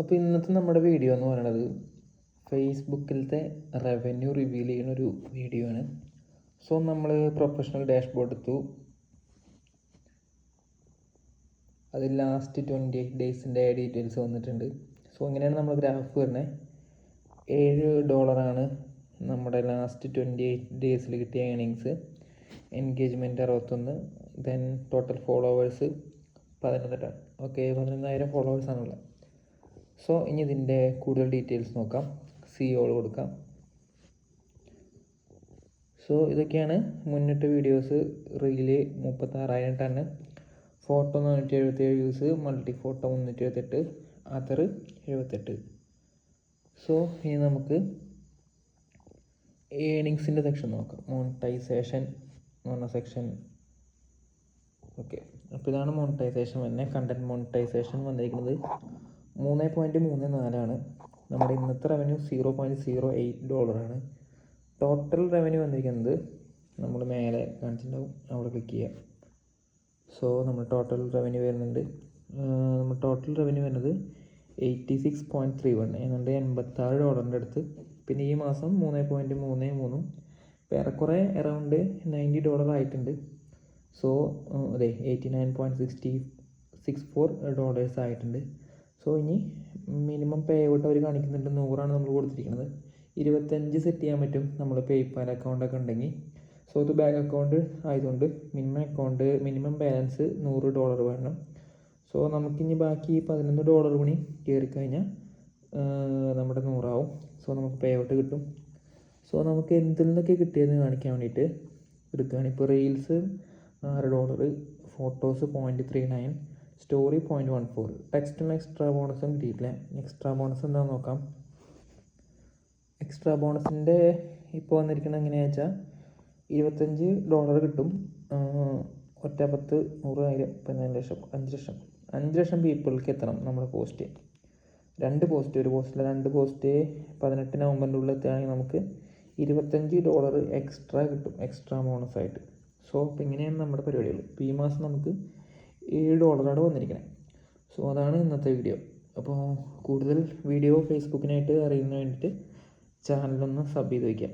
അപ്പോൾ ഇന്നത്തെ നമ്മുടെ വീഡിയോ എന്ന് പറയുന്നത് ഫേസ്ബുക്കിലത്തെ റവന്യൂ റിവീൽ ചെയ്യുന്നൊരു വീഡിയോ ആണ്. സോ നമ്മൾ പ്രൊഫഷണൽ ഡാഷ്ബോർഡ് എടുത്തു. അതിൽ ലാസ്റ്റ് 28 ഡേയ്സിൻ്റെ ഡീറ്റെയിൽസ് വന്നിട്ടുണ്ട്. സോ ഇങ്ങനെയാണ് നമ്മൾ ഗ്രാഫ് വരുന്നത്. $7 നമ്മുടെ ലാസ്റ്റ് 28 ഡേയ്സിൽ കിട്ടിയ earnings. Engagement 61, then total followers 11. Okay, 11,000 ഫോളോവേഴ്സാണുള്ളത്. സോ ഇനി ഇതിൻ്റെ കൂടുതൽ ഡീറ്റെയിൽസ് നോക്കാം. CEO കൊടുക്കാം. സോ ഇതൊക്കെയാണ് മുന്നിട്ട് videos. Reel 36,000 ton, photo 477 views, multi photo 378, other 78. So ഇനി നമുക്ക് ഏണിങ്സിൻ്റെ സെക്ഷൻ നോക്കാം. മോണിറ്റൈസേഷൻ എന്ന് പറഞ്ഞ സെക്ഷൻ. ഓക്കെ, അപ്പോൾ ഇതാണ് മോണിറ്റൈസേഷൻ തന്നെ. കണ്ടൻറ് മോണിറ്റൈസേഷൻ വന്നിരിക്കുന്നത് 3.34 നമ്മുടെ ഇന്നത്തെ റവന്യൂ $0.08 ടോട്ടൽ റവന്യൂ വന്നിരിക്കുന്നത് നമ്മൾ മേലെ കാണിച്ചിട്ടുണ്ടാവും, അവിടെ ക്ലിക്ക് ചെയ്യാം. സോ നമ്മൾ ടോട്ടൽ റവന്യൂ വരുന്നുണ്ട്. നമ്മൾ ടോട്ടൽ റവന്യൂ വരുന്നത് 86.31 ഏതാണ്ട് $86 അടുത്ത്. പിന്നെ ഈ മാസം 3.33 ഏറെക്കുറെ അറൗണ്ട് $90 ആയിട്ടുണ്ട്. സോ അതെ, $89.64 ആയിട്ടുണ്ട്. സോ ഇനി മിനിമം പേ ഔട്ട് അവർ കാണിക്കുന്നുണ്ട് 100 നമ്മൾ കൊടുത്തിരിക്കുന്നത്. 25 സെറ്റ് ചെയ്യാൻ പറ്റും നമ്മൾ പേയ്പാൽ അക്കൗണ്ടൊക്കെ ഉണ്ടെങ്കിൽ. സോ ഇത് ബാങ്ക് അക്കൗണ്ട് ആയതുകൊണ്ട് മിനിമം ബാലൻസ് $100 വേണം. സോ നമുക്കിനി ബാക്കി $11 കൂടി കയറിക്കഴിഞ്ഞാൽ നമ്മുടെ 100 ആവും. സോ നമുക്ക് പേ ഔട്ട് കിട്ടും. സോ നമുക്ക് എന്തിൽ നിന്നൊക്കെ കിട്ടിയതെന്ന് കാണിക്കാൻ വേണ്ടിയിട്ട് എടുക്കുകയാണ്. ഇപ്പോൾ റീൽസ് $6, ഫോട്ടോസ് 0.39, സ്റ്റോറി 0.14. ടെക്സ്റ്റിന് എക്സ്ട്രാ ബോണസും കിട്ടിയിട്ടില്ല. എക്സ്ട്രാ ബോണസ് എന്താണെന്ന് നോക്കാം. എക്സ്ട്രാ ബോണസിൻ്റെ ഇപ്പോൾ വന്നിരിക്കുന്നത് എങ്ങനെയാണെന്ന് വെച്ചാൽ $25 കിട്ടും. 10, 100, 1000, 15 ലക്ഷം, 5 ലക്ഷം പീപ്പിൾക്ക് എത്തണം നമ്മുടെ പോസ്റ്റ്. 2 പോസ്റ്റ്, ഒരു പോസ്റ്റിൽ 2 പോസ്റ്റ് 18 നവംബറിൻ്റെ ഉള്ളിൽ എത്തുകയാണെങ്കിൽ നമുക്ക് $25 എക്സ്ട്രാ കിട്ടും, എക്സ്ട്രാ ബോണസായിട്ട്. സോ അപ്പോൾ ഇങ്ങനെയാണ് നമ്മുടെ പരിപാടികൾ. ഇപ്പോൾ ഈ മാസം നമുക്ക് $7 വന്നിരിക്കുന്നത്. സോ അതാണ് ഇന്നത്തെ വീഡിയോ. അപ്പോൾ കൂടുതൽ വീഡിയോ ഫേസ്ബുക്കിനായിട്ട് അറിയുന്നതിന് വേണ്ടിയിട്ട് ചാനലൊന്ന് സബ് ചെയ്ത് വയ്ക്കാം.